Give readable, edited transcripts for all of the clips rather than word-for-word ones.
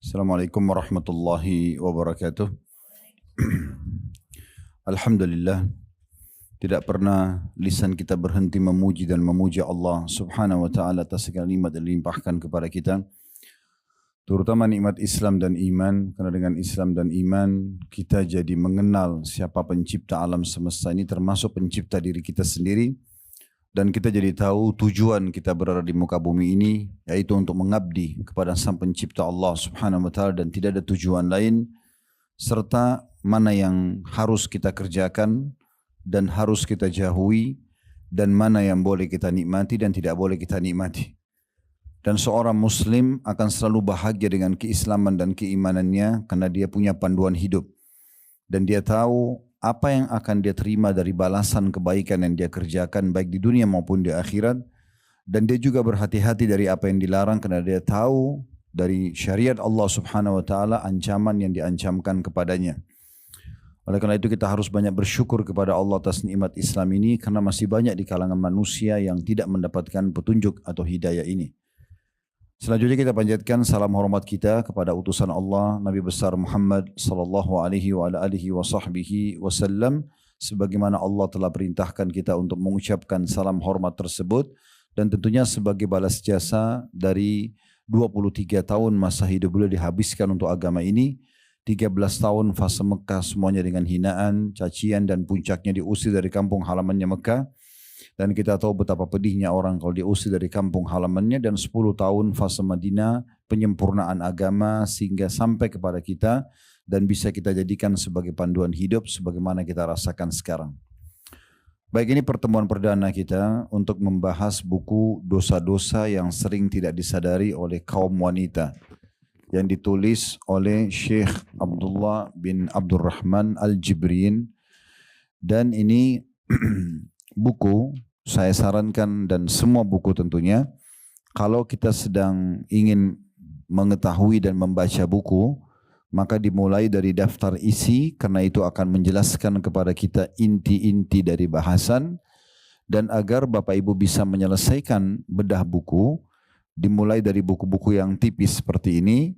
Assalamualaikum warahmatullahi wabarakatuh. Alhamdulillah, tidak pernah lisan kita berhenti memuji dan memuji Allah subhanahu wa ta'ala atas segala nikmat yang dilimpahkan kepada kita, terutama nikmat Islam dan iman. Karena dengan Islam dan iman kita jadi mengenal siapa pencipta alam semesta ini, termasuk pencipta diri kita sendiri. Dan kita jadi tahu tujuan kita berada di muka bumi ini, yaitu untuk mengabdi kepada Sang Pencipta Allah subhanahu wa ta'ala, dan tidak ada tujuan lain, serta mana yang harus kita kerjakan dan harus kita jauhi, dan mana yang boleh kita nikmati dan tidak boleh kita nikmati. Dan seorang muslim akan selalu bahagia dengan keislaman dan keimanannya karena dia punya panduan hidup. Dan dia tahu apa yang akan dia terima dari balasan kebaikan yang dia kerjakan baik di dunia maupun di akhirat. Dan dia juga berhati-hati dari apa yang dilarang karena dia tahu dari syariat Allah subhanahu wa ta'ala ancaman yang diancamkan kepadanya. Oleh karena itu kita harus banyak bersyukur kepada Allah atas nikmat Islam ini, karena masih banyak di kalangan manusia yang tidak mendapatkan petunjuk atau hidayah ini. Selanjutnya kita panjatkan salam hormat kita kepada utusan Allah Nabi besar Muhammad sallallahu alaihi wa alihi wa sahbihi wasallam, sebagaimana Allah telah perintahkan kita untuk mengucapkan salam hormat tersebut, dan tentunya sebagai balas jasa dari 23 tahun masa hidup beliau dihabiskan untuk agama ini. 13 tahun fase Mekah semuanya dengan hinaan, cacian, dan puncaknya diusir dari kampung halamannya Mekah. Dan kita tahu betapa pedihnya orang kalau diusir dari kampung halamannya. Dan 10 tahun fase Madinah, penyempurnaan agama sehingga sampai kepada kita dan bisa kita jadikan sebagai panduan hidup sebagaimana kita rasakan sekarang. Baik, ini pertemuan perdana kita untuk membahas buku dosa-dosa yang sering tidak disadari oleh kaum wanita, yang ditulis oleh Syekh Abdullah bin Abdurrahman Al-Jibrin. Dan ini buku saya sarankan, dan semua buku tentunya, kalau kita sedang ingin mengetahui dan membaca buku, maka dimulai dari daftar isi, karena itu akan menjelaskan kepada kita inti-inti dari bahasan. Dan agar Bapak Ibu bisa menyelesaikan bedah buku, dimulai dari buku-buku yang tipis seperti ini,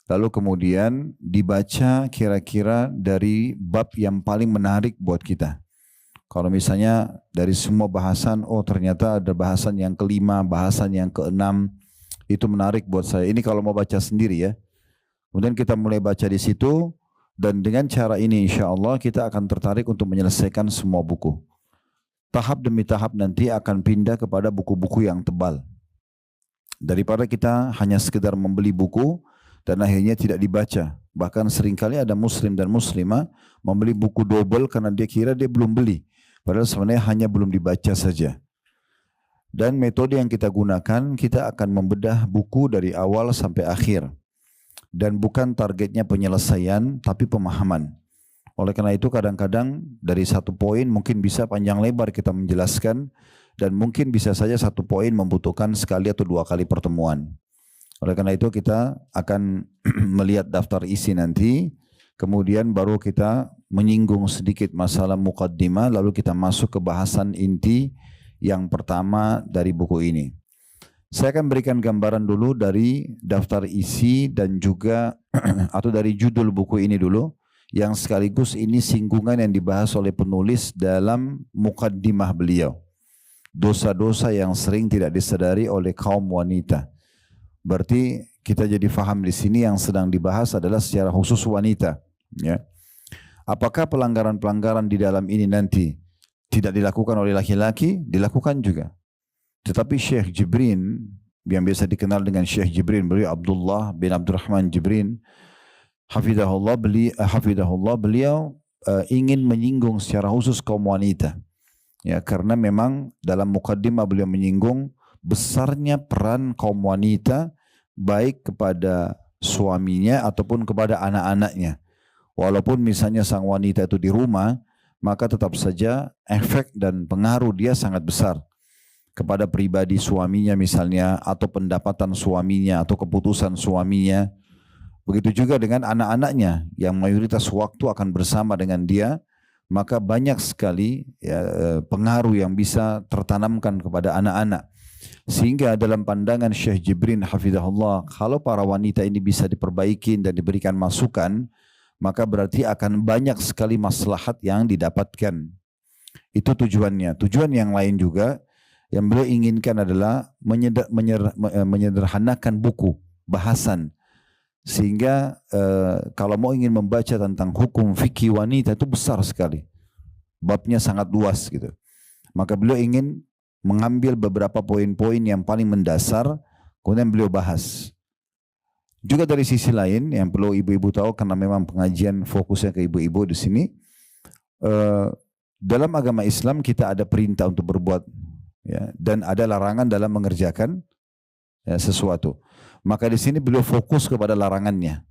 lalu kemudian dibaca kira-kira dari bab yang paling menarik buat kita. Kalau misalnya dari semua bahasan, oh ternyata ada bahasan yang kelima, bahasan yang keenam, itu menarik buat saya. Ini kalau mau baca sendiri ya. Kemudian kita mulai baca di situ, dan dengan cara ini insya Allah kita akan tertarik untuk menyelesaikan semua buku. Tahap demi tahap nanti akan pindah kepada buku-buku yang tebal. Daripada kita hanya sekedar membeli buku dan akhirnya tidak dibaca. Bahkan seringkali ada muslim dan muslimah membeli buku double karena dia kira dia belum beli. Padahal sebenarnya hanya belum dibaca saja. Dan metode yang kita gunakan, kita akan membedah buku dari awal sampai akhir. Dan bukan targetnya penyelesaian, tapi pemahaman. Oleh karena itu kadang-kadang dari satu poin mungkin bisa panjang lebar kita menjelaskan, dan mungkin bisa saja satu poin membutuhkan sekali atau dua kali pertemuan. Oleh karena itu kita akan melihat daftar isi nanti, kemudian baru kita menyinggung sedikit masalah muqaddimah, lalu kita masuk ke bahasan inti yang pertama dari buku ini. Saya akan berikan gambaran dulu dari daftar isi dan juga atau dari judul buku ini dulu, yang sekaligus ini singgungan yang dibahas oleh penulis dalam muqaddimah beliau. Dosa-dosa yang sering tidak disadari oleh kaum wanita. Berarti kita jadi faham di sini yang sedang dibahas adalah secara khusus wanita. Ya. Apakah pelanggaran-pelanggaran di dalam ini nanti tidak dilakukan oleh laki-laki? Dilakukan juga. Tetapi Syekh Jibrin, yang biasa dikenal dengan Syekh Jibrin, beliau Abdullah bin Abdurrahman Jibrin, hafidahullah, beliau ingin menyinggung secara khusus kaum wanita. Ya, karena memang dalam mukaddimah beliau menyinggung besarnya peran kaum wanita baik kepada suaminya ataupun kepada anak-anaknya. Walaupun misalnya sang wanita itu di rumah, maka tetap saja efek dan pengaruh dia sangat besar kepada pribadi suaminya misalnya, atau pendapatan suaminya, atau keputusan suaminya. Begitu juga dengan anak-anaknya yang mayoritas waktu akan bersama dengan dia, maka banyak sekali ya, pengaruh yang bisa tertanamkan kepada anak-anak. Sehingga dalam pandangan Syekh Jibrin hafizahullah, kalau para wanita ini bisa diperbaiki dan diberikan masukan, maka berarti akan banyak sekali maslahat yang didapatkan. Itu tujuannya. Tujuan yang lain juga yang beliau inginkan adalah menyederhanakan buku, bahasan. Sehingga kalau mau ingin membaca tentang hukum fikih wanita itu besar sekali. Babnya sangat luas gitu. Maka beliau ingin mengambil beberapa poin-poin yang paling mendasar, kemudian beliau bahas. Juga dari sisi lain yang perlu ibu-ibu tahu, karena memang pengajian fokusnya ke ibu-ibu di sini, dalam agama Islam kita ada perintah untuk berbuat, ya, dan ada larangan dalam mengerjakan sesuatu. Maka di sini beliau fokus kepada larangannya,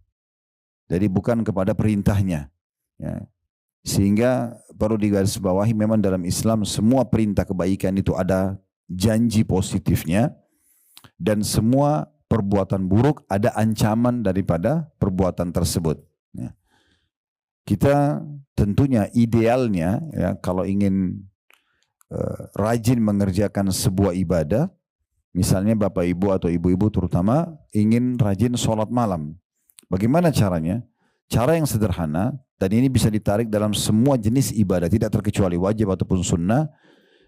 jadi bukan kepada perintahnya. Ya. Sehingga perlu digarisbawahi, memang dalam Islam semua perintah kebaikan itu ada janji positifnya, dan semua perbuatan buruk ada ancaman daripada perbuatan tersebut. Ya. Kita tentunya idealnya, ya, kalau ingin rajin mengerjakan sebuah ibadah, misalnya bapak ibu atau ibu-ibu terutama ingin rajin sholat malam. Bagaimana caranya? Cara yang sederhana, dan ini bisa ditarik dalam semua jenis ibadah, tidak terkecuali wajib ataupun sunnah.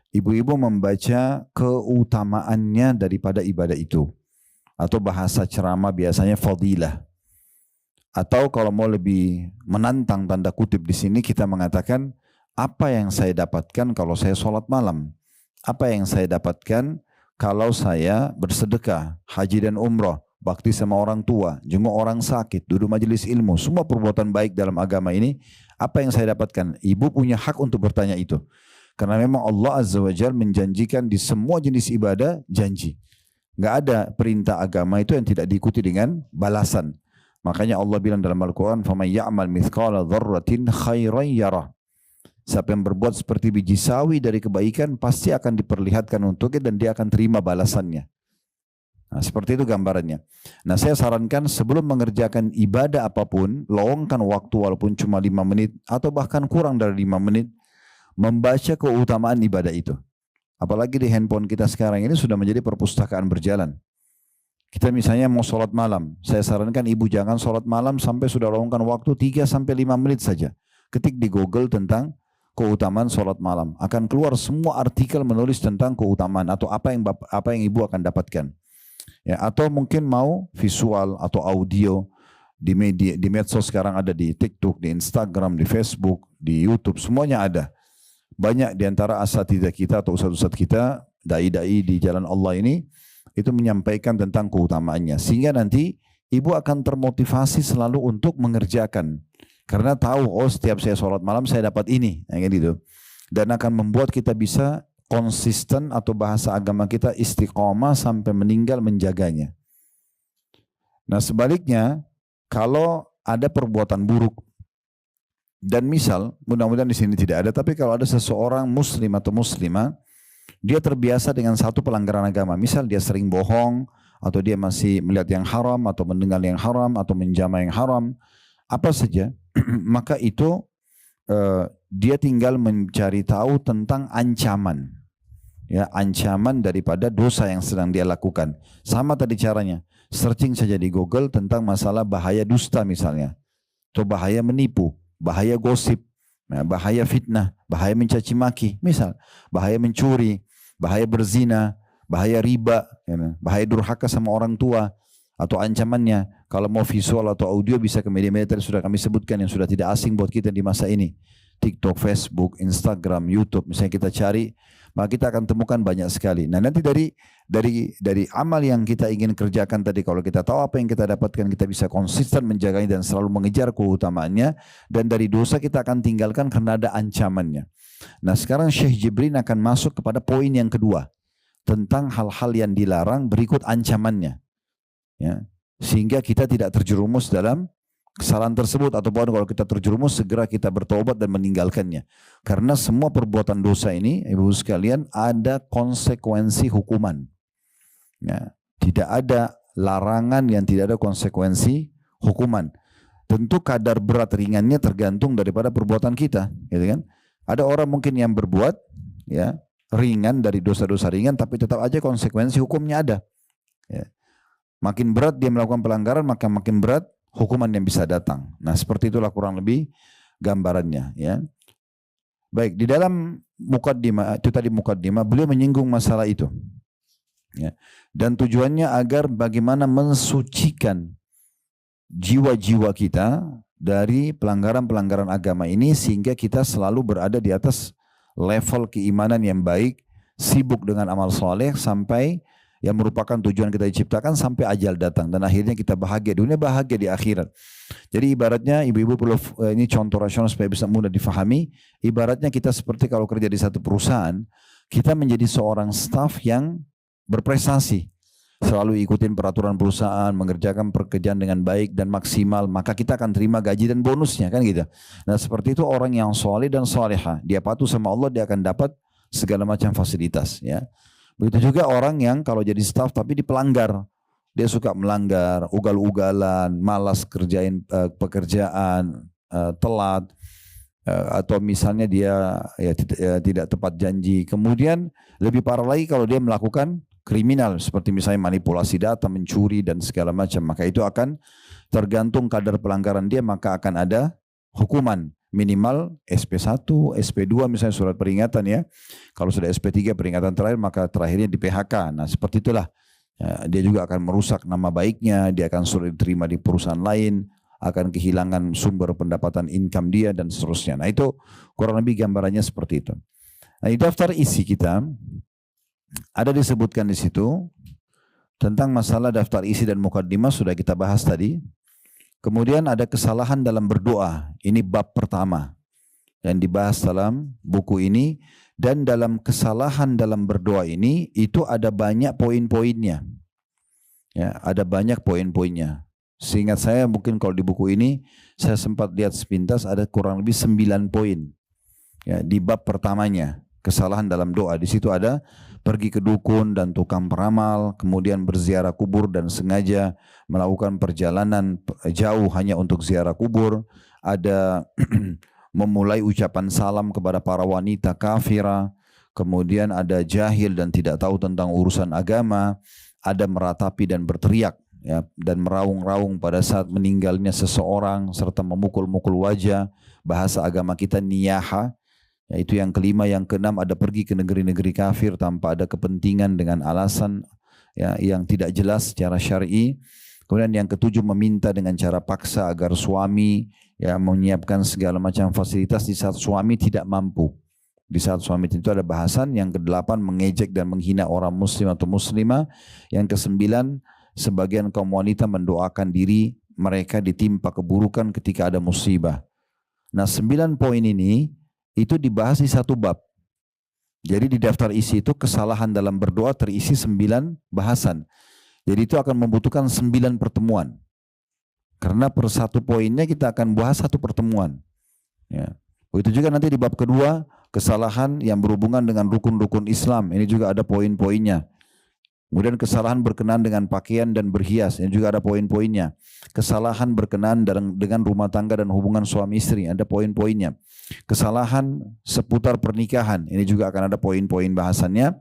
Ibu-ibu membaca keutamaannya daripada ibadah itu. Atau bahasa ceramah biasanya fadilah. Atau kalau mau lebih menantang tanda kutip di sini, kita mengatakan, apa yang saya dapatkan kalau saya sholat malam? Apa yang saya dapatkan kalau saya bersedekah, haji dan umroh, bakti sama orang tua, jenguk orang sakit, duduk majelis ilmu, semua perbuatan baik dalam agama ini, apa yang saya dapatkan? Ibu punya hak untuk bertanya itu. Karena memang Allah Azza wa Jalla menjanjikan di semua jenis ibadah janji. Nggak ada perintah agama itu yang tidak diikuti dengan balasan. Makanya Allah bilang dalam Al-Quran, فَمَنْ يَعْمَلْ مِثْقَالَ ذَرَّةٍ خَيْرًا يَرَهُ. Siapa yang berbuat seperti biji sawi dari kebaikan, pasti akan diperlihatkan untuknya dan dia akan terima balasannya. Nah, seperti itu gambarannya. Nah, saya sarankan sebelum mengerjakan ibadah apapun, luangkan waktu walaupun cuma 5 menit atau bahkan kurang dari 5 menit, membaca keutamaan ibadah itu. Apalagi di handphone kita sekarang ini sudah menjadi perpustakaan berjalan. Kita misalnya mau sholat malam, saya sarankan ibu jangan sholat malam sampai sudah luangkan waktu 3-5 menit saja. Ketik di Google tentang keutamaan sholat malam. Akan keluar semua artikel menulis tentang keutamaan atau apa yang ibu akan dapatkan. Ya, atau mungkin mau visual atau audio di media, di medsos sekarang ada, di TikTok, di Instagram, di Facebook, di YouTube, semuanya ada. Banyak di antara asatidzah kita atau ustadz-ustadz kita, dai-dai di jalan Allah ini, itu menyampaikan tentang keutamaannya. Sehingga nanti ibu akan termotivasi selalu untuk mengerjakan. Karena tahu, oh setiap saya sholat malam saya dapat ini, kayak gitu. Dan akan membuat kita bisa konsisten, atau bahasa agama kita istiqomah sampai meninggal menjaganya. Nah sebaliknya, kalau ada perbuatan buruk, dan misal, mudah-mudahan di sini tidak ada, tapi kalau ada seseorang muslim atau muslimah, dia terbiasa dengan satu pelanggaran agama, misal dia sering bohong, atau dia masih melihat yang haram, atau mendengar yang haram, atau menjamah yang haram, apa saja, maka itu dia tinggal mencari tahu tentang ancaman. Ya, ancaman daripada dosa yang sedang dia lakukan. Sama tadi caranya, searching saja di Google tentang masalah bahaya dusta misalnya, atau bahaya menipu, bahaya gosip, bahaya fitnah, bahaya mencaci maki, misal bahaya mencuri, bahaya berzina, bahaya riba, bahaya durhaka sama orang tua, atau ancamannya. Kalau mau visual atau audio bisa ke media-media yang sudah kami sebutkan, yang sudah tidak asing buat kita di masa ini. TikTok, Facebook, Instagram, YouTube, misalnya kita cari, maka kita akan temukan banyak sekali. Nah nanti dari amal yang kita ingin kerjakan tadi, kalau kita tahu apa yang kita dapatkan, kita bisa konsisten menjaganya dan selalu mengejar keutamaannya. Dan dari dosa kita akan tinggalkan karena ada ancamannya. Nah sekarang Syekh Jibrin akan masuk kepada poin yang kedua, tentang hal-hal yang dilarang berikut ancamannya. Ya, sehingga kita tidak terjerumus dalam kesalahan tersebut, ataupun kalau kita terjerumus segera kita bertobat dan meninggalkannya. Karena semua perbuatan dosa ini, ibu sekalian, ada konsekuensi hukuman. Ya, tidak ada larangan yang tidak ada konsekuensi hukuman. Tentu kadar berat ringannya tergantung daripada perbuatan kita, gitu kan? Ada orang mungkin yang berbuat, ya, ringan dari dosa-dosa ringan, tapi tetap aja konsekuensi hukumnya ada. Ya. Makin berat dia melakukan pelanggaran, maka makin berat hukuman yang bisa datang. Nah, seperti itulah kurang lebih gambarannya. Ya. Baik, di dalam mukaddimah, itu tadi mukaddimah, beliau menyinggung masalah itu. Ya. Dan tujuannya agar bagaimana mensucikan jiwa-jiwa kita dari pelanggaran-pelanggaran agama ini, sehingga kita selalu berada di atas level keimanan yang baik, sibuk dengan amal soleh sampai yang merupakan tujuan kita diciptakan sampai ajal datang, dan akhirnya kita bahagia dunia, bahagia di akhirat. Jadi ibaratnya ibu-ibu perlu, ini contoh rasional supaya bisa mudah difahami, ibaratnya kita seperti kalau kerja di satu perusahaan, kita menjadi seorang staf yang berprestasi, selalu ikutin peraturan perusahaan, mengerjakan pekerjaan dengan baik dan maksimal, maka kita akan terima gaji dan bonusnya, kan gitu. Nah, seperti itu orang yang soleh dan solehah, dia patuh sama Allah, dia akan dapat segala macam fasilitas, ya. Begitu juga orang yang kalau jadi staf tapi dipelanggar, dia suka melanggar, ugal-ugalan, malas kerjain pekerjaan, telat, atau misalnya dia tidak tepat janji. Kemudian lebih parah lagi kalau dia melakukan kriminal seperti misalnya manipulasi data, mencuri dan segala macam, maka itu akan tergantung kadar pelanggaran dia, maka akan ada hukuman minimal SP1, SP2 misalnya surat peringatan, ya. Kalau sudah SP3 peringatan terakhir, maka terakhirnya di PHK. Nah, seperti itulah. Ya, dia juga akan merusak nama baiknya, dia akan sulit diterima di perusahaan lain, akan kehilangan sumber pendapatan income dia dan seterusnya. Nah, itu kurang lebih gambarannya seperti itu. Nah, di daftar isi kita ada disebutkan di situ tentang masalah daftar isi dan mukaddimah, sudah kita bahas tadi. Kemudian ada kesalahan dalam berdoa. Ini bab pertama yang dibahas dalam buku ini. Dan dalam kesalahan dalam berdoa ini, itu ada banyak poin-poinnya. Ya, ada banyak poin-poinnya. Seingat saya mungkin kalau di buku ini, saya sempat lihat sepintas ada kurang lebih 9 poin. Ya, di bab pertamanya, kesalahan dalam doa. Di situ ada pergi ke dukun dan tukang peramal, kemudian berziarah kubur dan sengaja melakukan perjalanan jauh hanya untuk ziarah kubur, ada memulai ucapan salam kepada para wanita kafirah, kemudian ada jahil dan tidak tahu tentang urusan agama, ada meratapi dan berteriak, ya, dan meraung-raung pada saat meninggalnya seseorang, serta memukul-mukul wajah, bahasa agama kita niyaha. Itu yang kelima. Yang keenam ada pergi ke negeri-negeri kafir tanpa ada kepentingan dengan alasan, ya, yang tidak jelas secara syar'i. Kemudian yang ketujuh meminta dengan cara paksa agar suami, ya, menyiapkan segala macam fasilitas di saat suami tidak mampu. Di saat suami itu ada bahasan. Yang kedelapan mengejek dan menghina orang muslim atau muslimah. Yang kesembilan sebagian kaum wanita mendoakan diri mereka ditimpa keburukan ketika ada musibah. Nah, 9 poin ini itu dibahas di satu bab. Jadi di daftar isi itu kesalahan dalam berdoa terisi 9 bahasan. Jadi itu akan membutuhkan 9 pertemuan. Karena per satu poinnya kita akan bahas satu pertemuan. Ya. Begitu juga nanti di bab kedua, kesalahan yang berhubungan dengan rukun-rukun Islam. Ini juga ada poin-poinnya. Kemudian kesalahan berkenaan dengan pakaian dan berhias, ini juga ada poin-poinnya. Kesalahan berkenaan dengan rumah tangga dan hubungan suami istri, ada poin-poinnya. Kesalahan seputar pernikahan, ini juga akan ada poin-poin bahasannya.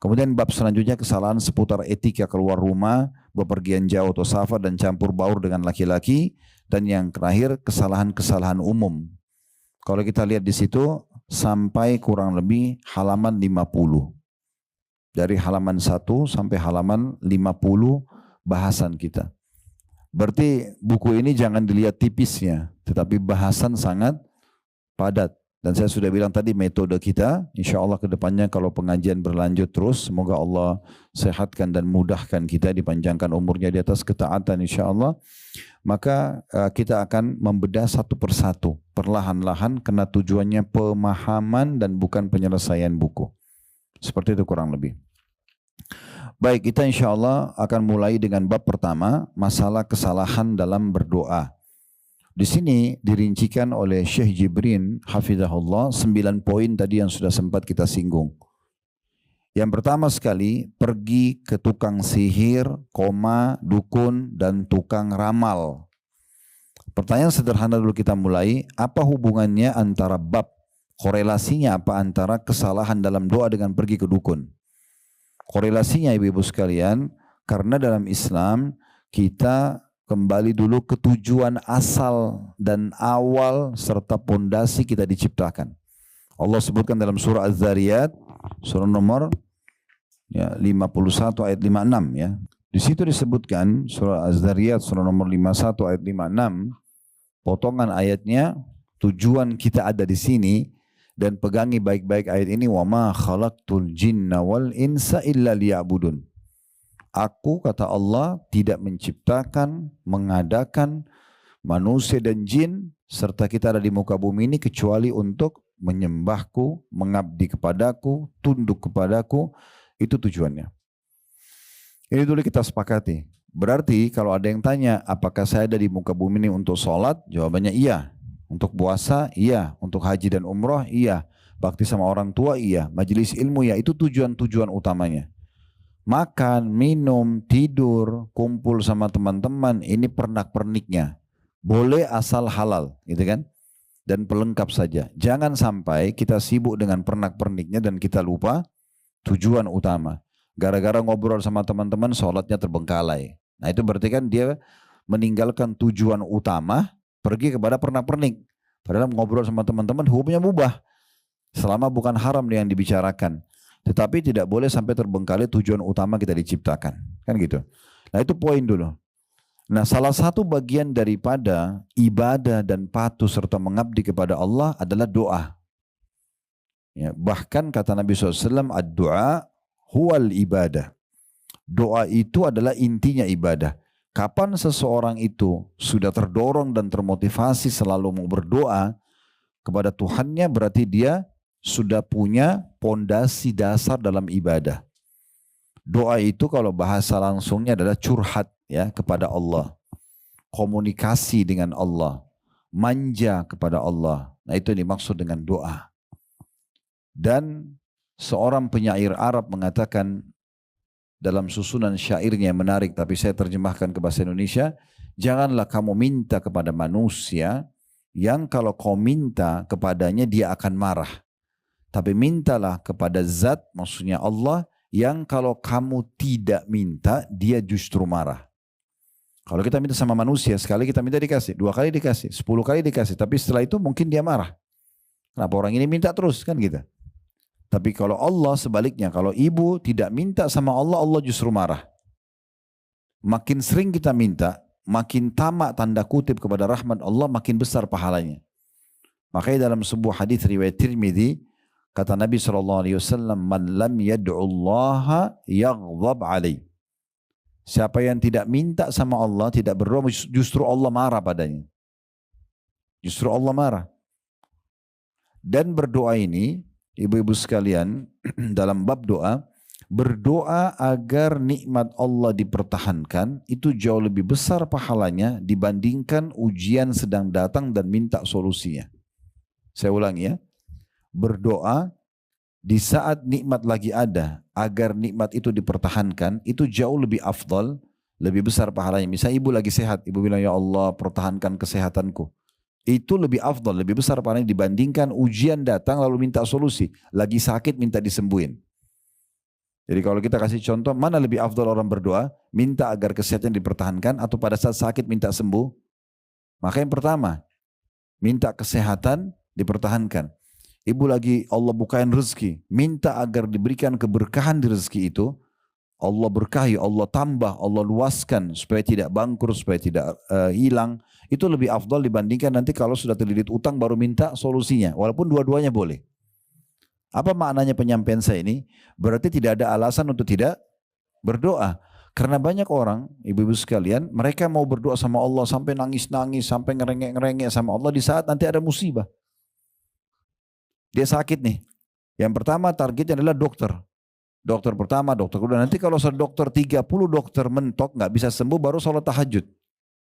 Kemudian bab selanjutnya kesalahan seputar etika keluar rumah, bepergian jauh atau safar dan campur baur dengan laki-laki. Dan yang terakhir kesalahan-kesalahan umum. Kalau kita lihat di situ sampai kurang lebih halaman 50. Dari halaman 1 sampai halaman 50 bahasan kita. Berarti buku ini jangan dilihat tipisnya, tetapi bahasan sangat padat. Dan saya sudah bilang tadi metode kita, insya Allah ke depannya kalau pengajian berlanjut terus, semoga Allah sehatkan dan mudahkan kita, dipanjangkan umurnya di atas ketaatan insya Allah. Maka kita akan membedah satu persatu, perlahan-lahan, karena tujuannya pemahaman dan bukan penyelesaian buku. Seperti itu kurang lebih. Baik, kita insya Allah akan mulai dengan bab pertama, masalah kesalahan dalam berdoa. Di sini dirincikan oleh Syekh Jibrin hafizahullah 9 poin tadi yang sudah sempat kita singgung. Yang pertama sekali, pergi ke tukang sihir, dukun dan tukang ramal. Pertanyaan sederhana dulu kita mulai, apa hubungannya antara bab Korelasinya apa antara kesalahan dalam doa dengan pergi ke dukun? Korelasinya ibu-ibu sekalian, karena dalam Islam kita kembali dulu ke tujuan asal dan awal serta pondasi kita diciptakan. Allah sebutkan dalam surah Az-Zariyat, surah nomor 51 ayat 56 ya. Di situ disebutkan surah Az-Zariyat surah nomor 51 ayat 56, potongan ayatnya, tujuan kita ada di sini dan pegangi baik-baik ayat ini, wa ma khalaqtul jinna wal insa illa liya'budun. Aku, kata Allah, tidak menciptakan, mengadakan manusia dan jin serta kita ada di muka bumi ini kecuali untuk menyembahku, mengabdi kepadaku, tunduk kepadaku. Itu tujuannya. Ini dulu kita sepakati. Berarti kalau ada yang tanya, apakah saya ada di muka bumi ini untuk sholat? Jawabannya iya. Untuk puasa, iya. Untuk haji dan umroh, iya. Bakti sama orang tua, iya. Majelis ilmu, ya. Itu tujuan-tujuan utamanya. Makan, minum, tidur, kumpul sama teman-teman, ini pernak-perniknya. Boleh asal halal, gitu kan? Dan pelengkap saja. Jangan sampai kita sibuk dengan pernak-perniknya dan kita lupa tujuan utama. Gara-gara ngobrol sama teman-teman, sholatnya terbengkalai. Nah itu berarti kan dia meninggalkan tujuan utama, pergi kepada pernak-pernik. Padahal ngobrol sama teman-teman hukumnya mubah. Selama bukan haram yang dibicarakan. Tetapi tidak boleh sampai terbengkalai tujuan utama kita diciptakan. Kan gitu. Nah itu poin dulu. Nah salah satu bagian daripada ibadah dan patuh serta mengabdi kepada Allah adalah doa. Ya, bahkan kata Nabi SAW, ad-du'a huwal ibadah. Doa itu adalah intinya ibadah. Kapan seseorang itu sudah terdorong dan termotivasi selalu mau berdoa kepada Tuhannya, berarti dia sudah punya pondasi dasar dalam ibadah. Doa itu kalau bahasa langsungnya adalah curhat ya kepada Allah. Komunikasi dengan Allah. Manja kepada Allah. Nah itu yang dimaksud dengan doa. Dan seorang penyair Arab mengatakan dalam susunan syairnya yang menarik, tapi saya terjemahkan ke bahasa Indonesia, janganlah kamu minta kepada manusia yang kalau kau minta kepadanya dia akan marah. Tapi mintalah kepada zat, maksudnya Allah, yang kalau kamu tidak minta, dia justru marah. Kalau kita minta sama manusia, sekali kita minta dikasih, 2 kali dikasih, 10 kali dikasih, tapi setelah itu mungkin dia marah. Kenapa orang ini minta terus, kan gitu. Tapi kalau Allah sebaliknya, kalau ibu tidak minta sama Allah, Allah justru marah. Makin sering kita minta, makin tamak tanda kutip kepada rahmat Allah, makin besar pahalanya. Makanya dalam sebuah hadis riwayat Tirmidzi, kata Nabi SAW, man lam yad'ullaha yaghdab alaih. Siapa yang tidak minta sama Allah, tidak berdoa, justru Allah marah padanya. Justru Allah marah. Dan berdoa ini, ibu-ibu sekalian, dalam bab doa, berdoa agar nikmat Allah dipertahankan, itu jauh lebih besar pahalanya dibandingkan ujian sedang datang dan minta solusinya. Saya ulangi ya. Berdoa di saat nikmat lagi ada, agar nikmat itu dipertahankan, itu jauh lebih afdal, lebih besar pahalanya. Misalnya ibu lagi sehat, ibu bilang, ya Allah pertahankan kesehatanku. Itu lebih afdal, lebih besar pahalanya dibandingkan ujian datang lalu minta solusi. Lagi sakit minta disembuhin. Jadi kalau kita kasih contoh, mana lebih afdal orang berdoa, minta agar kesehatan dipertahankan atau pada saat sakit minta sembuh? Maka yang pertama, minta kesehatan dipertahankan. Ibu lagi Allah bukain rezeki, minta agar diberikan keberkahan di rezeki itu, Allah berkahi, Allah tambah, Allah luaskan supaya tidak bangkrut, supaya tidak hilang. Itu lebih afdal dibandingkan nanti kalau sudah terlilit utang baru minta solusinya. Walaupun dua-duanya boleh. Apa maknanya penyampaian saya ini? Berarti tidak ada alasan untuk tidak berdoa. Karena banyak orang, ibu-ibu sekalian, mereka mau berdoa sama Allah sampai nangis-nangis, sampai ngerengek-ngerengek sama Allah di saat nanti ada musibah. Dia sakit nih. Yang pertama targetnya adalah dokter. Dokter pertama, dokter kedua. Nanti kalau dokter 30 dokter mentok nggak bisa sembuh, baru sholat tahajud.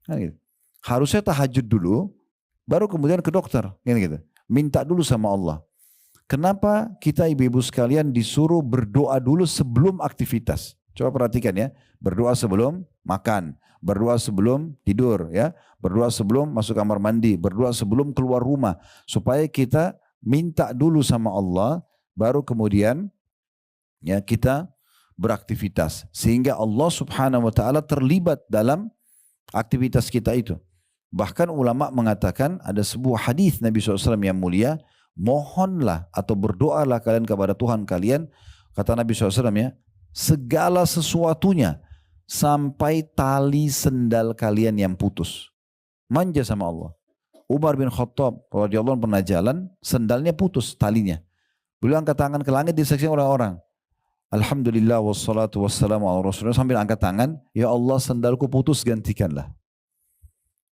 Nah, gitu. Harusnya tahajud dulu, baru kemudian ke dokter. Gitu. Minta dulu sama Allah. Kenapa kita ibu-ibu sekalian disuruh berdoa dulu sebelum aktivitas? Coba perhatikan ya. Berdoa sebelum makan, berdoa sebelum tidur, ya, berdoa sebelum masuk kamar mandi, berdoa sebelum keluar rumah, supaya kita Minta dulu sama Allah, baru kemudian ya kita beraktivitas. Sehingga Allah subhanahu wa ta'ala terlibat dalam aktivitas kita itu. Bahkan ulama mengatakan ada sebuah hadis Nabi SAW yang mulia, mohonlah atau berdoalah kalian kepada Tuhan kalian, kata Nabi SAW ya, segala sesuatunya sampai tali sendal kalian yang putus. Manja sama Allah. Umar bin Khattab radhiyallahu anhu pernah jalan, sendalnya putus talinya. Beliau angkat tangan ke langit disaksikan orang-orang. Alhamdulillah wassalatu wassalamu ala rasulullah, sambil angkat tangan, ya Allah sendalku putus gantikanlah.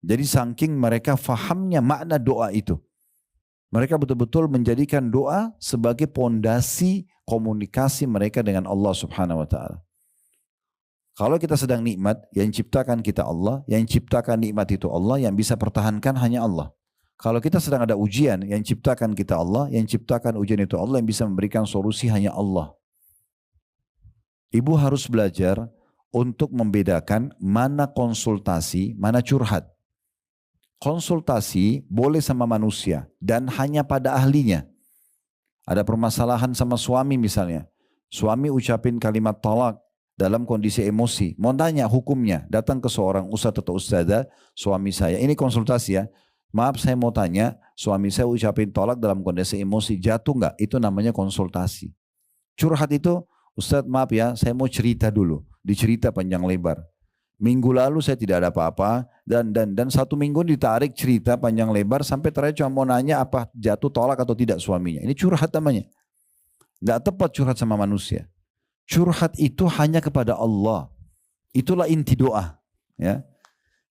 Jadi saking mereka fahamnya makna doa itu. Mereka betul-betul menjadikan doa sebagai pondasi komunikasi mereka dengan Allah subhanahu wa ta'ala. Kalau kita sedang nikmat, yang ciptakan kita Allah, yang ciptakan nikmat itu Allah, yang bisa pertahankan hanya Allah. Kalau kita sedang ada ujian, yang ciptakan kita Allah, yang ciptakan ujian itu Allah, yang bisa memberikan solusi hanya Allah. Ibu harus belajar untuk membedakan mana konsultasi, mana curhat. Konsultasi boleh sama manusia dan hanya pada ahlinya. Ada permasalahan sama suami misalnya. Suami ucapin kalimat talak dalam kondisi emosi. Mau tanya hukumnya, datang ke seorang ustadz atau ustadzah, suami saya. Ini konsultasi ya. Maaf saya mau tanya, suami saya ucapin tolak dalam kondisi emosi, jatuh nggak? Itu namanya konsultasi. Curhat itu, ustadz maaf ya, saya mau cerita dulu. Dicerita panjang lebar. Minggu lalu saya tidak ada apa-apa dan 1 minggu ditarik cerita panjang lebar sampai terakhir cuma mau nanya apa jatuh tolak atau tidak suaminya. Ini curhat namanya. Nggak tepat curhat sama manusia. Curhat itu hanya kepada Allah. Itulah inti doa. Ya.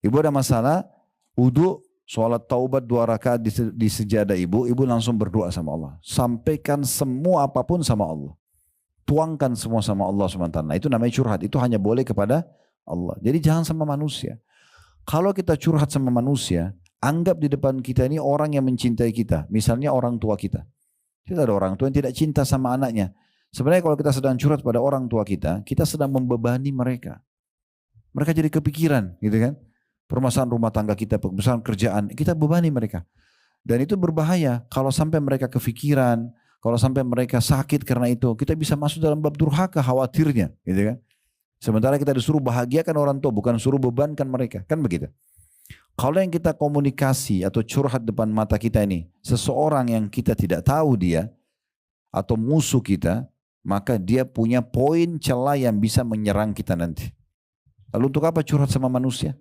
Ibu ada masalah, wudu, sholat taubat 2 rakaat di sejadah ibu langsung berdoa sama Allah. Sampaikan semua apapun sama Allah. Tuangkan semua sama Allah SWT. Nah, itu namanya curhat. Itu hanya boleh kepada Allah. Jadi jangan sama manusia. Kalau kita curhat sama manusia, anggap di depan kita ini orang yang mencintai kita. Misalnya orang tua kita. Kita ada orang tua yang tidak cinta sama anaknya. Sebenarnya kalau kita sedang curhat pada orang tua kita sedang membebani mereka. Mereka jadi kepikiran gitu kan. Permasalahan rumah tangga kita, permasalahan kerjaan, kita bebani mereka. Dan itu berbahaya. Kalau sampai mereka kepikiran, kalau sampai mereka sakit karena itu, kita bisa masuk dalam bab durhaka, khawatirnya gitu kan. Sementara kita disuruh bahagiakan orang tua, bukan suruh bebankan mereka. Kan begitu. Kalau yang kita komunikasi atau curhat depan mata kita ini, seseorang yang kita tidak tahu dia, atau musuh kita, maka dia punya poin celah yang bisa menyerang kita nanti. Lalu untuk apa curhat sama manusia?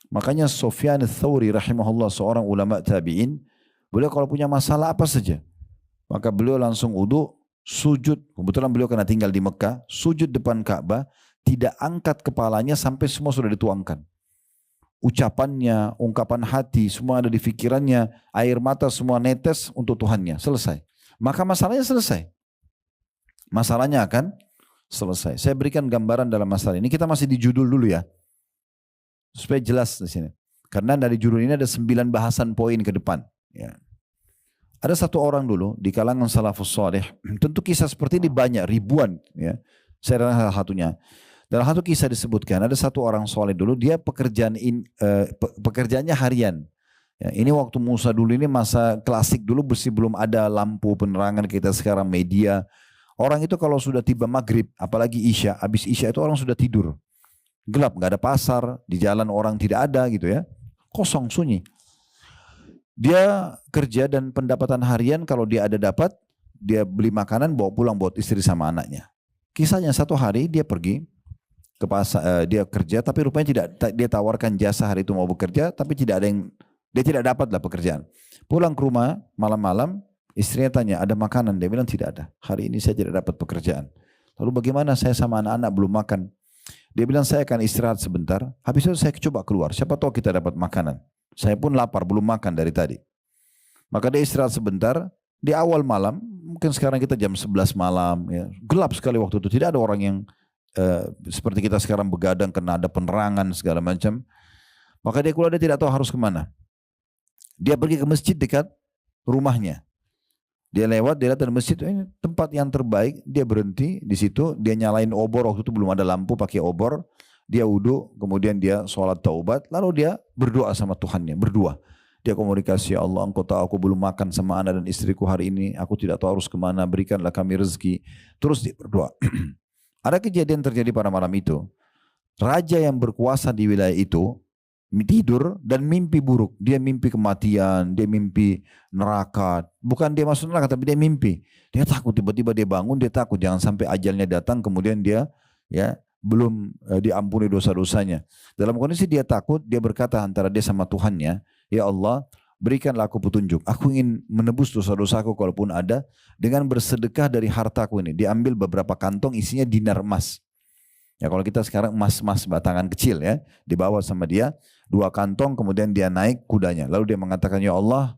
Makanya Sufyan ats-Tsauri rahimahullah, seorang ulama tabi'in, beliau kalau punya masalah apa saja, maka beliau langsung wudu, sujud. Kebetulan beliau karena tinggal di Mekah, sujud depan Ka'bah, tidak angkat kepalanya sampai semua sudah dituangkan. Ucapannya, ungkapan hati, semua ada di pikirannya, air mata semua netes untuk Tuhannya, selesai. Maka masalahnya selesai. Masalahnya akan selesai. Saya berikan gambaran dalam masalah ini. Kita masih di judul dulu ya, supaya jelas di sini. Karena dari judul ini ada 9 bahasan poin ke depan. Ya. Ada satu orang dulu di kalangan salafus saleh. Tentu kisah seperti ini banyak, ribuan. Ya. Saya rasa salah satunya. Dalam satu kisah disebutkan ada satu orang soleh dulu, dia pekerjaannya harian. Ya, ini waktu Musa dulu, ini masa klasik dulu, belum ada lampu penerangan kita sekarang, media. Orang itu kalau sudah tiba maghrib, apalagi isya, habis isya itu orang sudah tidur. Gelap, nggak ada pasar, di jalan orang tidak ada gitu ya. Kosong, sunyi. Dia kerja dan pendapatan harian kalau dia ada dapat, dia beli makanan bawa pulang buat istri sama anaknya. Kisahnya satu hari dia pergi ke pasar, dia kerja tapi rupanya tidak, dia tawarkan jasa hari itu mau bekerja tapi tidak ada yang, dia tidak dapat lah pekerjaan. Pulang ke rumah malam-malam, istrinya tanya ada makanan, dia bilang tidak ada, hari ini saya tidak dapat pekerjaan. Lalu bagaimana, saya sama anak-anak belum makan. Dia bilang saya akan istirahat sebentar, habis itu saya coba keluar, siapa tahu kita dapat makanan. Saya pun lapar, belum makan dari tadi. Maka dia istirahat sebentar, di awal malam, mungkin sekarang kita jam 11 malam, ya, gelap sekali waktu itu, tidak ada orang yang seperti kita sekarang begadang karena ada penerangan segala macam. Maka dia keluar, dia tidak tahu harus kemana. Dia pergi ke masjid dekat rumahnya. Dia lewat, dia lihat ada masjid, ini tempat yang terbaik. Dia berhenti di situ, dia nyalain obor, waktu itu belum ada lampu, pakai obor. Dia wudu, kemudian dia sholat taubat, lalu dia berdoa sama Tuhannya, berdua. Dia komunikasi, ya Allah engkau tahu aku belum makan sama anak dan istriku hari ini, aku tidak tahu harus kemana, berikanlah kami rezeki. Terus dia berdoa. Ada kejadian terjadi pada malam itu. Raja yang berkuasa di wilayah itu tidur dan mimpi buruk. Dia mimpi kematian, dia mimpi neraka. Bukan dia masuk neraka tapi dia mimpi. Dia takut, tiba-tiba dia bangun, dia takut jangan sampai ajalnya datang kemudian dia ya belum diampuni dosa-dosanya. Dalam kondisi dia takut, dia berkata antara dia sama Tuhannya, ya Allah, berikanlah aku petunjuk. Aku ingin menebus dosa-dosaku kalaupun ada dengan bersedekah dari hartaku ini. Diambil beberapa kantong isinya dinar emas. Ya kalau kita sekarang emas-emas batangan kecil ya, dibawa sama dia 2 kantong, kemudian dia naik kudanya. Lalu dia mengatakan, ya Allah,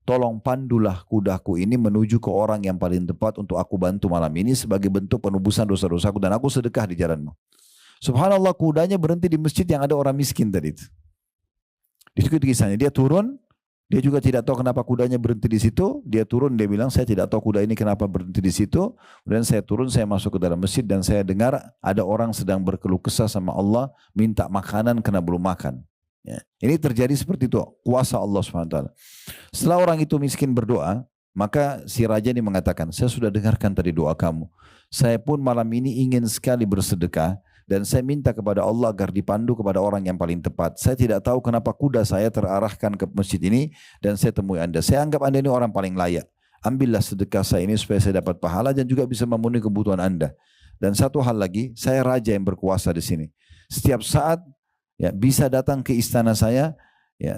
tolong pandulah kudaku ini menuju ke orang yang paling tepat untuk aku bantu malam ini sebagai bentuk penebusan dosa-dosaku dan aku sedekah di jalanmu. Subhanallah, kudanya berhenti di masjid yang ada orang miskin tadi itu. Di situ kisahnya, dia turun, dia juga tidak tahu kenapa kudanya berhenti di situ. Dia turun, dia bilang, saya tidak tahu kuda ini kenapa berhenti di situ. Kemudian saya turun, saya masuk ke dalam masjid dan saya dengar ada orang sedang berkeluh kesah sama Allah, minta makanan karena belum makan. Ya. Ini terjadi seperti itu, kuasa Allah SWT. Setelah orang itu miskin berdoa, maka si raja ini mengatakan, saya sudah dengarkan tadi doa kamu. Saya pun malam ini ingin sekali bersedekah. Dan saya minta kepada Allah agar dipandu kepada orang yang paling tepat. Saya tidak tahu kenapa kuda saya terarahkan ke masjid ini dan saya temui Anda. Saya anggap Anda ini orang paling layak. Ambillah sedekah saya ini supaya saya dapat pahala dan juga bisa memenuhi kebutuhan Anda. Dan satu hal lagi, saya raja yang berkuasa di sini. Setiap saat ya bisa datang ke istana saya, ya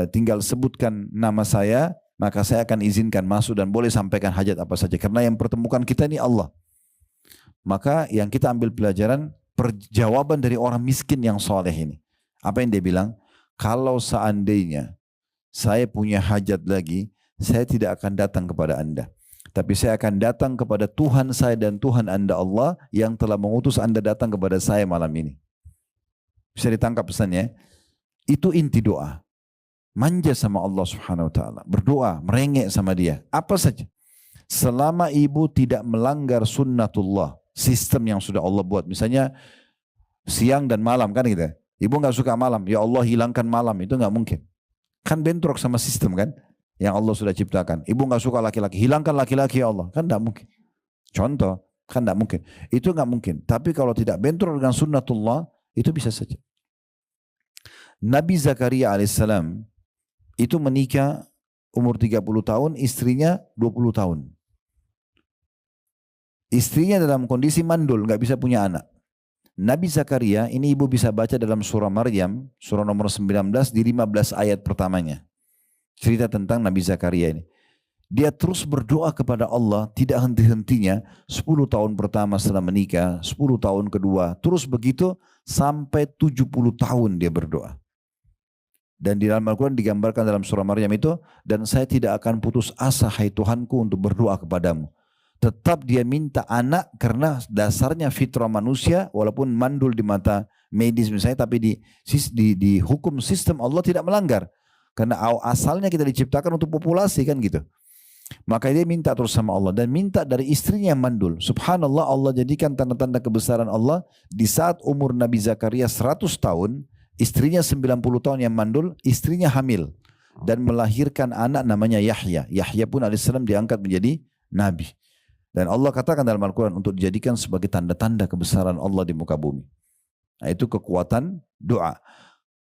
tinggal sebutkan nama saya, maka saya akan izinkan masuk dan boleh sampaikan hajat apa saja. Karena yang pertemukan kita ini Allah. Maka yang kita ambil pelajaran, perjawaban dari orang miskin yang soleh ini. Apa yang dia bilang? Kalau seandainya saya punya hajat lagi, saya tidak akan datang kepada Anda. Tapi saya akan datang kepada Tuhan saya dan Tuhan Anda Allah yang telah mengutus Anda datang kepada saya malam ini. Bisa ditangkap pesannya? Itu inti doa. Manja sama Allah Subhanahu wa taala, berdoa, merengek sama dia. Apa saja. Selama ibu tidak melanggar sunnatullah, sistem yang sudah Allah buat, misalnya siang dan malam kan gitu. Ibu nggak suka malam, ya Allah hilangkan malam, itu nggak mungkin. Kan bentrok sama sistem kan yang Allah sudah ciptakan. Ibu nggak suka laki-laki, hilangkan laki-laki ya Allah, kan nggak mungkin. Contoh, kan nggak mungkin. Itu nggak mungkin. Tapi kalau tidak bentrok dengan sunnatullah, itu bisa saja. Nabi Zakaria alaihissalam itu menikah umur 30 tahun, istrinya 20 tahun. Istrinya dalam kondisi mandul, nggak bisa punya anak. Nabi Zakaria, ini ibu bisa baca dalam surah Maryam, surah nomor 19 di 15 ayat pertamanya. Cerita tentang Nabi Zakaria ini. Dia terus berdoa kepada Allah, tidak henti-hentinya, 10 tahun pertama setelah menikah, 10 tahun kedua, terus begitu sampai 70 tahun dia berdoa. Dan di dalam Al-Quran digambarkan dalam surah Maryam itu, dan saya tidak akan putus asa hai Tuhanku untuk berdoa kepadamu. Tetap dia minta anak karena dasarnya fitrah manusia walaupun mandul di mata medis misalnya, tapi di hukum sistem Allah tidak melanggar. Karena asalnya kita diciptakan untuk populasi kan gitu. Maka dia minta terus sama Allah dan minta dari istrinya yang mandul. Subhanallah, Allah jadikan tanda-tanda kebesaran Allah di saat umur Nabi Zakaria 100 tahun, istrinya 90 tahun yang mandul, istrinya hamil dan melahirkan anak namanya Yahya. Yahya pun alaihissalam diangkat menjadi nabi. Dan Allah katakan dalam Al-Quran untuk dijadikan sebagai tanda-tanda kebesaran Allah di muka bumi. Nah, itu kekuatan doa.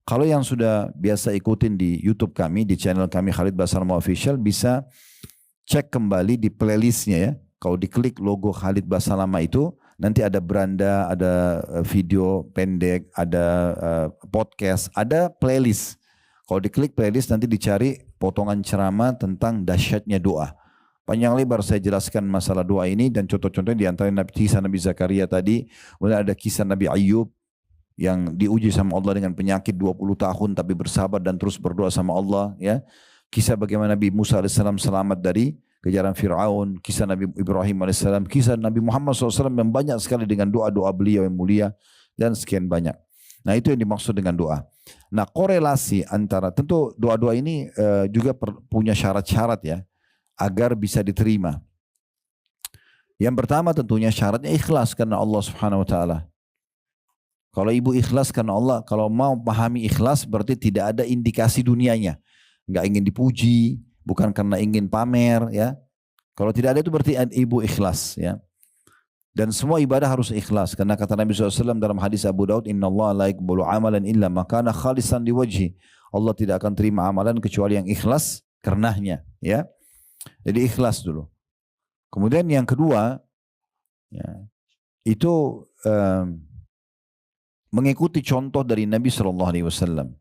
Kalau yang sudah biasa ikutin di YouTube kami, di channel kami Khalid Basalamah Official, bisa cek kembali di playlistnya ya. Kalau diklik logo Khalid Basalamah itu, nanti ada beranda, ada video pendek, ada podcast, ada playlist. Kalau diklik playlist nanti dicari potongan ceramah tentang dahsyatnya doa. Panjang lebar saya jelaskan masalah doa ini dan contoh-contohnya di antara kisah Nabi Zakaria tadi, kemudian ada kisah Nabi Ayub yang diuji sama Allah dengan penyakit 20 tahun tapi bersabar dan terus berdoa sama Allah ya. Kisah bagaimana Nabi Musa alaihissalam selamat dari kejaran Fir'aun, kisah Nabi Ibrahim alaihissalam, kisah Nabi Muhammad SAW yang banyak sekali dengan doa-doa beliau yang mulia dan sekian banyak. Nah itu yang dimaksud dengan doa. Nah korelasi antara, tentu doa-doa ini juga punya syarat-syarat ya, agar bisa diterima. Yang pertama tentunya syaratnya ikhlas karena Allah Subhanahu wa taala. Kalau ibu ikhlas karena Allah, kalau mau pahami ikhlas berarti tidak ada indikasi dunianya. nggak ingin dipuji, bukan karena ingin pamer, ya. Kalau tidak ada itu berarti ibu ikhlas, ya. Dan semua ibadah harus ikhlas, karena kata Nabi SAW dalam hadis Abu Daud, Inna Allah la yaqbalu amalan illa makana khalisan liwajhi. Allah tidak akan terima amalan kecuali yang ikhlas karenanya, ya. Jadi ikhlas dulu. Kemudian yang kedua, ya, itu mengikuti contoh dari Nabi SAW.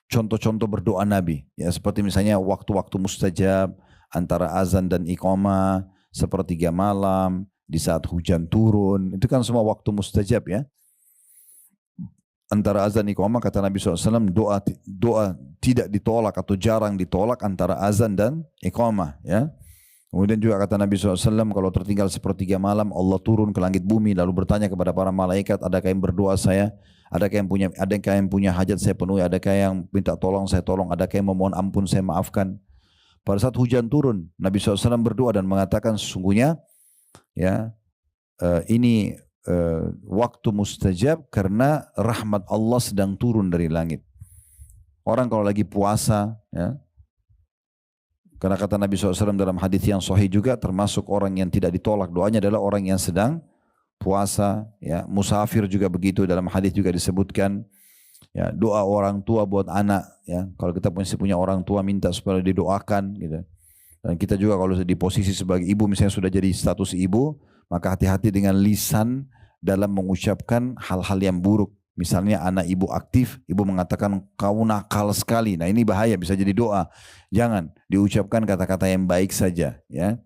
Contoh-contoh berdoa Nabi, ya, seperti misalnya waktu-waktu mustajab antara azan dan iqamah, sepertiga malam, di saat hujan turun, itu kan semua waktu mustajab, ya. Antara azan iqamah kata Nabi SAW, doa tidak ditolak atau jarang ditolak antara azan dan iqamah, ya. Kemudian juga kata Nabi SAW, kalau tertinggal sepertiga malam, Allah turun ke langit bumi lalu bertanya kepada para malaikat, adakah yang berdoa saya? Adakah yang punya hajat saya penuhi? Adakah yang minta tolong saya tolong? Adakah yang memohon ampun saya maafkan? Pada saat hujan turun, Nabi SAW berdoa dan mengatakan sesungguhnya, ya, ini waktu mustajab karena rahmat Allah sedang turun dari langit. Orang kalau lagi puasa, ya, karena kata Nabi SAW dalam hadis yang sahih juga, termasuk orang yang tidak ditolak doanya adalah orang yang sedang puasa, ya. Musafir juga begitu, dalam hadis juga disebutkan, ya, doa orang tua buat anak, ya. Kalau kita punya orang tua minta supaya didoakan, gitu. Dan kita juga kalau di posisi sebagai ibu, misalnya sudah jadi status ibu, maka hati-hati dengan lisan dalam mengucapkan hal-hal yang buruk. Misalnya anak ibu aktif, ibu mengatakan kau nakal sekali. Nah ini bahaya, bisa jadi doa. Jangan diucapkan kata-kata yang baik saja, ya.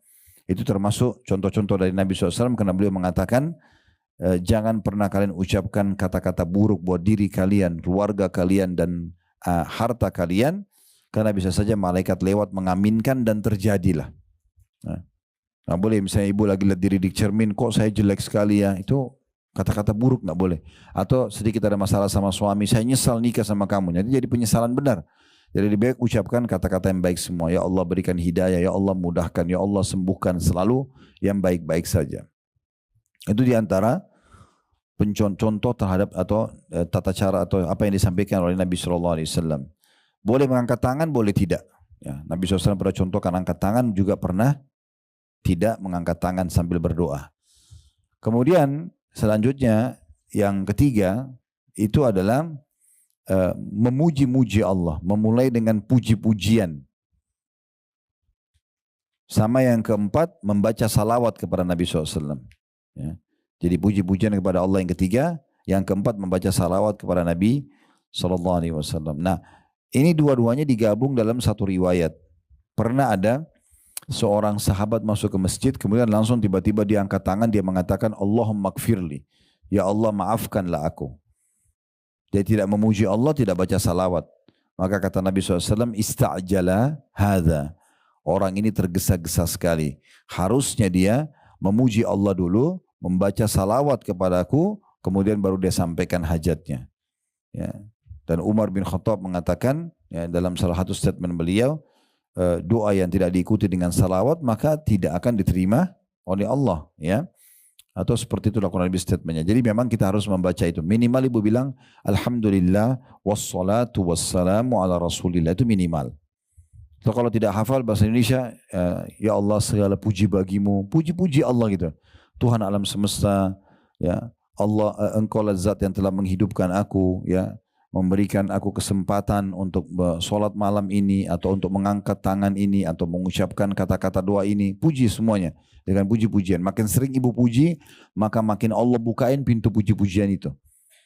Itu termasuk contoh-contoh dari Nabi SAW, karena beliau mengatakan jangan pernah kalian ucapkan kata-kata buruk buat diri kalian, keluarga kalian, dan harta kalian, karena bisa saja malaikat lewat mengaminkan dan terjadilah. Nah boleh misalnya ibu lagi lihat diri di cermin, kok saya jelek sekali ya, itu kata-kata buruk nggak boleh. Atau sedikit ada masalah sama suami, saya nyesal nikah sama kamu, jadi penyesalan benar. Jadi lebih baik ucapkan kata-kata yang baik semua. Ya Allah berikan hidayah, ya Allah mudahkan, ya Allah sembuhkan, selalu yang baik-baik saja. Itu diantara contoh terhadap atau tata cara atau apa yang disampaikan oleh Nabi SAW. Boleh mengangkat tangan, boleh tidak. Ya, Nabi SAW pernah contohkan angkat tangan, juga pernah tidak mengangkat tangan sambil berdoa. Kemudian selanjutnya yang ketiga itu adalah memuji-muji Allah, memulai dengan puji-pujian. Sama yang keempat, membaca salawat kepada Nabi SAW. Ya. Jadi puji-pujian kepada Allah yang ketiga, yang keempat membaca salawat kepada Nabi SAW. Nah, ini dua-duanya digabung dalam satu riwayat. Pernah ada seorang sahabat masuk ke masjid, kemudian langsung tiba-tiba dia angkat tangan, dia mengatakan Allahumma gfirli, ya Allah maafkanlah aku. Dia tidak memuji Allah, tidak baca salawat. Maka kata Nabi SAW, ista'jala hadha. Orang ini tergesa-gesa sekali. Harusnya dia memuji Allah dulu, membaca salawat kepadaku, kemudian baru dia sampaikan hajatnya. Ya. Dan Umar bin Khattab mengatakan, ya, dalam salah satu statement beliau, doa yang tidak diikuti dengan salawat maka tidak akan diterima oleh Allah, ya. Atau seperti itu lakukan Nabi statementnya. Jadi memang kita harus membaca itu. Minimal ibu bilang alhamdulillah wassalatu wassalamu ala rasulillah, itu minimal. So, kalau tidak hafal bahasa Indonesia, ya Allah segala puji bagimu, puji-puji Allah gitu. Tuhan alam semesta, ya Allah, engkau lah zat yang telah menghidupkan aku, ya, memberikan aku kesempatan untuk sholat malam ini, atau untuk mengangkat tangan ini, atau mengucapkan kata-kata doa ini. Puji semuanya dengan puji-pujian. Makin sering ibu puji, maka makin Allah bukain pintu puji-pujian itu.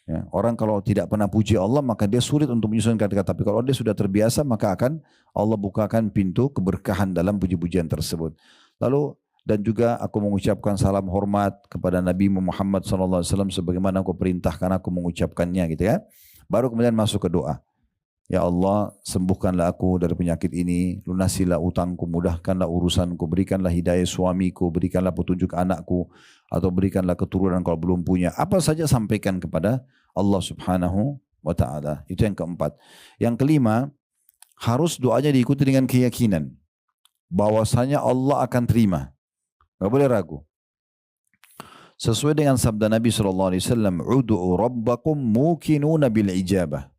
Ya, orang kalau tidak pernah puji Allah, maka dia sulit untuk menyusun kata-kata. Tapi kalau dia sudah terbiasa, maka akan Allah bukakan pintu keberkahan dalam puji-pujian tersebut. Lalu, dan juga aku mengucapkan salam hormat kepada Nabi Muhammad SAW sebagaimana aku perintahkan aku mengucapkannya, gitu ya. Baru kemudian masuk ke doa. Ya Allah, sembuhkanlah aku dari penyakit ini, lunasilah utangku, mudahkanlah urusanku, berikanlah hidayah suamiku, berikanlah petunjuk anakku, atau berikanlah keturunan kalau belum punya. Apa saja sampaikan kepada Allah Subhanahu wa ta'ala. Itu yang keempat. Yang kelima, harus doanya diikuti dengan keyakinan bahwasanya Allah akan terima. Gak boleh ragu. Sesuai dengan sabda Nabi SAW, Udu'u rabbakum mukinuna bil ijabah.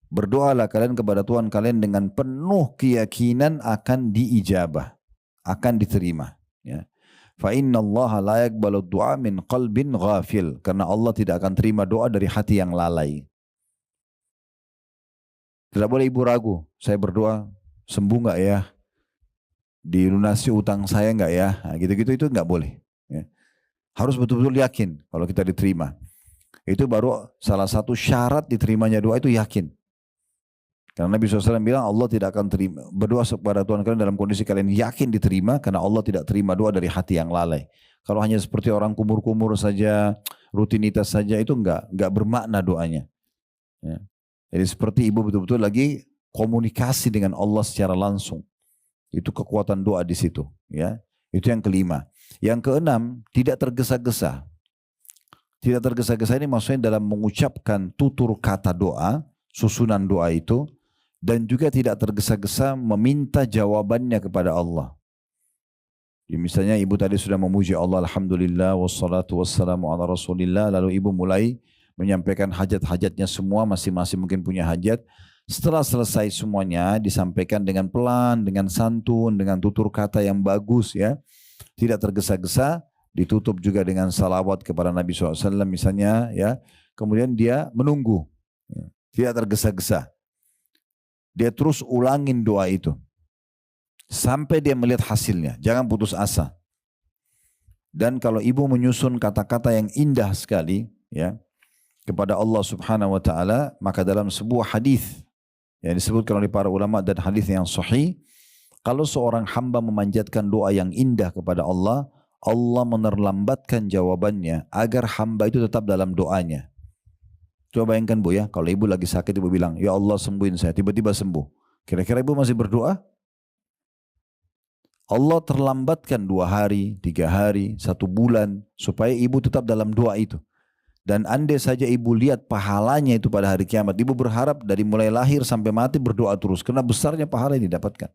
Berdoalah kalian kepada Tuhan kalian dengan penuh keyakinan akan diijabah, akan diterima. Ya. Fa inna Allah la yaqbalu du'a min qalbin ghafil. Karena Allah tidak akan terima doa dari hati yang lalai. Tidak boleh ibu ragu. Saya berdoa, sembuh nggak ya? Dilunasi utang saya nggak ya? Nah, gitu-gitu itu nggak boleh. Ya. Harus betul-betul yakin kalau kita diterima. Itu baru salah satu syarat diterimanya doa itu yakin. Karena Nabi SAW bilang Allah tidak akan terima, berdoa kepada Tuhan kalian dalam kondisi kalian yakin diterima, karena Allah tidak terima doa dari hati yang lalai. Kalau hanya seperti orang kumur-kumur saja, rutinitas saja, itu enggak bermakna doanya. Ya. Jadi seperti ibu betul-betul lagi komunikasi dengan Allah secara langsung. Itu kekuatan doa di situ. Ya. Itu yang kelima. Yang keenam, tidak tergesa-gesa. Tidak tergesa-gesa ini maksudnya dalam mengucapkan tutur kata doa, susunan doa itu, dan juga tidak tergesa-gesa meminta jawabannya kepada Allah. Ya, misalnya ibu tadi sudah memuji Allah, alhamdulillah, wassalatu wassalamu ala rasulillah, lalu ibu mulai menyampaikan hajat-hajatnya semua, masing-masing mungkin punya hajat. Setelah selesai semuanya disampaikan dengan pelan, dengan santun, dengan tutur kata yang bagus, ya, tidak tergesa-gesa, ditutup juga dengan salawat kepada Nabi SAW misalnya, ya. Kemudian dia menunggu, ya, tidak tergesa-gesa. Dia terus ulangin doa itu sampai dia melihat hasilnya. Jangan putus asa. Dan kalau ibu menyusun kata-kata yang indah sekali, ya, kepada Allah Subhanahu wa taala, maka dalam sebuah hadis yang disebutkan oleh para ulama dan hadis yang sahih, kalau seorang hamba memanjatkan doa yang indah kepada Allah, Allah menerlambatkan jawabannya agar hamba itu tetap dalam doanya. Coba bayangkan Bu ya, kalau ibu lagi sakit ibu bilang, ya Allah sembuhin saya, tiba-tiba sembuh. Kira-kira ibu masih berdoa? Allah terlambatkan 2 hari, 3 hari, 1 bulan, supaya ibu tetap dalam doa itu. Dan andai saja ibu lihat pahalanya itu pada hari kiamat, ibu berharap dari mulai lahir sampai mati berdoa terus, karena besarnya pahala yang didapatkan.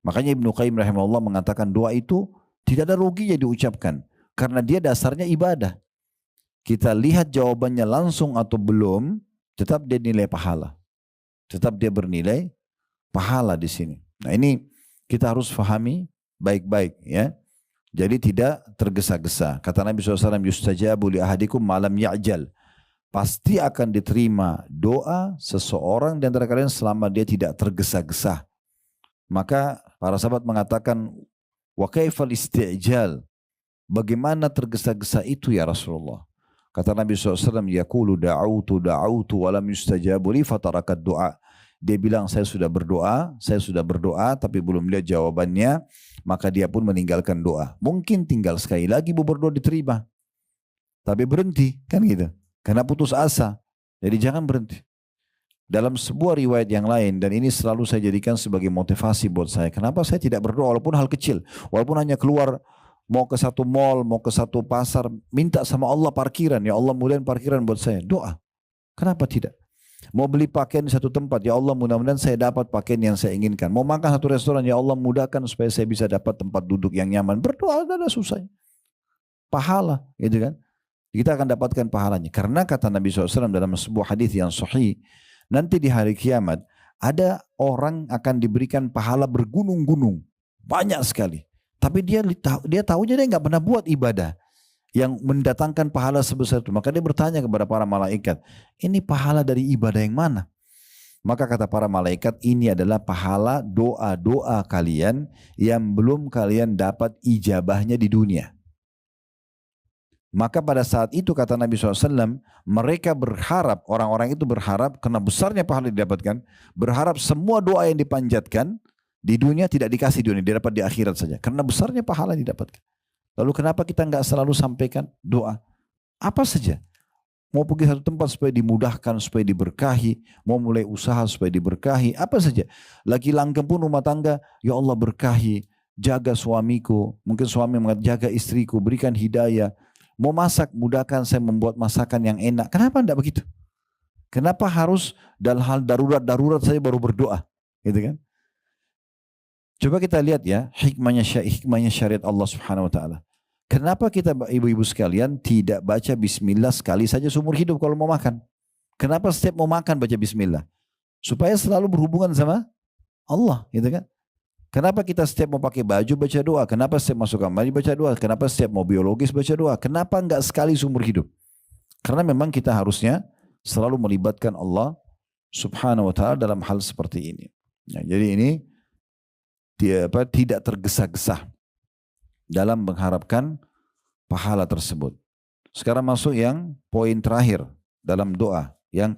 Makanya Ibnu Qayyim rahimahullah mengatakan doa itu tidak ada ruginya diucapkan, karena dia dasarnya ibadah. Kita lihat jawabannya langsung atau belum, tetap dia nilai pahala. Tetap dia bernilai pahala di sini. Nah ini kita harus fahami baik-baik ya. Jadi tidak tergesa-gesa. Kata Nabi SAW, yustajabu li ahadikum malam ya'jal. Pasti akan diterima doa seseorang di antara kalian selama dia tidak tergesa-gesa. Maka para sahabat mengatakan, wa kaifal isti'jal? Bagaimana tergesa-gesa itu ya Rasulullah? Kata Nabi SAW, yaqulu da'autu walam yustajabu li fatarakat doa. Dia bilang saya sudah berdoa tapi belum lihat jawabannya, maka dia pun meninggalkan doa. Mungkin tinggal sekali lagi berdoa diterima, tapi berhenti kan gitu, karena putus asa. Jadi jangan berhenti. Dalam sebuah riwayat yang lain, dan ini selalu saya jadikan sebagai motivasi buat saya, kenapa saya tidak berdoa walaupun hal kecil, walaupun hanya keluar mau ke satu mall, mau ke satu pasar, minta sama Allah parkiran, ya Allah mudahan parkiran buat saya, doa. Kenapa tidak? Mau beli pakaian di satu tempat, ya Allah mudah-mudahan saya dapat pakaian yang saya inginkan. Mau makan satu restoran, ya Allah mudahkan supaya saya bisa dapat tempat duduk yang nyaman. Berdoa tidak ada susahnya. Pahala, gitu kan? Kita akan dapatkan pahalanya. Karena kata Nabi SAW dalam sebuah hadis yang sahih, nanti di hari kiamat ada orang akan diberikan pahala bergunung-gunung, banyak sekali. Tapi dia tahunya dia nggak pernah buat ibadah yang mendatangkan pahala sebesar itu. Maka dia bertanya kepada para malaikat, ini pahala dari ibadah yang mana? Maka kata para malaikat, ini adalah pahala doa-doa kalian yang belum kalian dapat ijabahnya di dunia. Maka pada saat itu kata Nabi SAW, mereka berharap, orang-orang itu berharap karena besarnya pahala didapatkan, berharap semua doa yang dipanjatkan di dunia tidak dikasih di dunia, dia dapat di akhirat saja. Karena besarnya pahala didapatkan. Lalu kenapa kita nggak selalu sampaikan doa? Apa saja. Mau pergi satu tempat supaya dimudahkan, supaya diberkahi. Mau mulai usaha supaya diberkahi. Apa saja. Lagi langgeng pun rumah tangga, ya Allah berkahi. Jaga suamiku. Mungkin suami mengatakan jaga istriku. Berikan hidayah. Mau masak, mudahkan saya membuat masakan yang enak. Kenapa enggak begitu? Kenapa harus dalam hal darurat saya baru berdoa? Gitu kan? Coba kita lihat ya, hikmahnya syariat Allah Subhanahu wa taala. Kenapa kita ibu-ibu sekalian tidak baca bismillah sekali saja seumur hidup kalau mau makan? Kenapa setiap mau makan baca bismillah? Supaya selalu berhubungan sama Allah, gitu kan? Kenapa kita setiap mau pakai baju baca doa? Kenapa setiap masuk kamar baca doa? Kenapa setiap mau biologis baca doa? Kenapa enggak sekali seumur hidup? Karena memang kita harusnya selalu melibatkan Allah Subhanahu wa ta'ala dalam hal seperti ini. Ya, jadi ini tidak tergesa-gesa dalam mengharapkan pahala tersebut. Sekarang masuk yang poin terakhir dalam doa, yang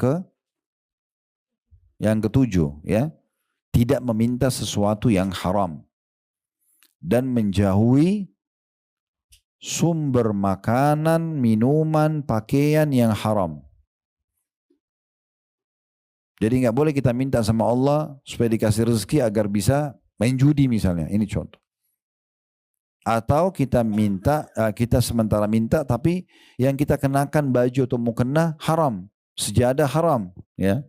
ketujuh, ya. Tidak meminta sesuatu yang haram dan menjauhi sumber makanan, minuman, pakaian yang haram. Jadi nggak boleh kita minta sama Allah supaya dikasih rezeki agar bisa main judi misalnya. Ini contoh. Atau kita minta, kita sementara minta tapi yang kita kenakan baju atau mukena haram, sejadah haram, ya.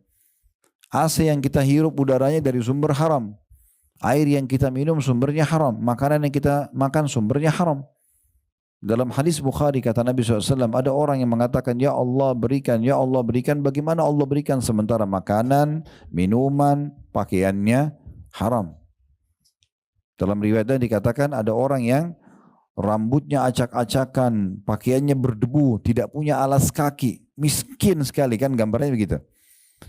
AC yang kita hirup udaranya dari sumber haram. Air yang kita minum sumbernya haram. Makanan yang kita makan sumbernya haram. Dalam hadis Bukhari kata Nabi SAW, ada orang yang mengatakan, ya Allah berikan, ya Allah berikan. Bagaimana Allah berikan sementara makanan, minuman, pakaiannya haram. Dalam riwayat dikatakan ada orang yang rambutnya acak-acakan, pakaiannya berdebu, tidak punya alas kaki. Miskin sekali kan gambarnya begitu.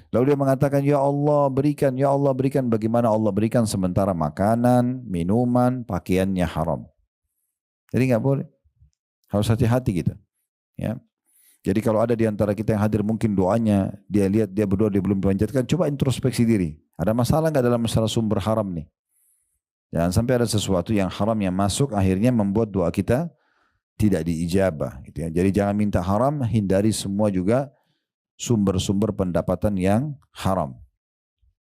Lalu dia mengatakan, ya Allah berikan, ya Allah berikan. Bagaimana Allah berikan sementara makanan, minuman, pakaiannya haram. Jadi nggak boleh. Harus hati-hati gitu. Ya. Jadi kalau ada di antara kita yang hadir mungkin doanya, dia lihat dia berdoa, dia belum dipanjatkan, coba introspeksi diri. Ada masalah nggak dalam masalah sumber haram nih? Jangan sampai ada sesuatu yang haram yang masuk akhirnya membuat doa kita tidak diijabah. Gitu ya. Jadi jangan minta haram, hindari semua juga sumber-sumber pendapatan yang haram.